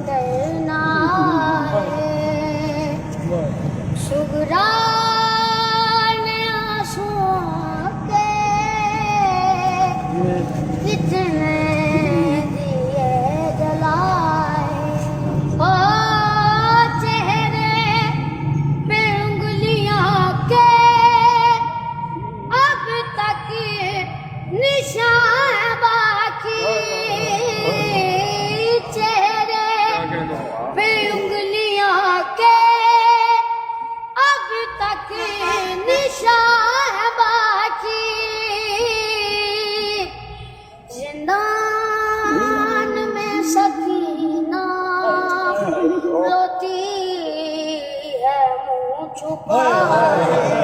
करना है शुगरा ने आंसुओं के कितने दिए जलाए हो चेहरे पे उंगलियों के अब तक निशान बाकी चेहरे पे उंगलियों के अब तक निशान बाकी जिंदान में सकीना रोती है मुंह छुपाए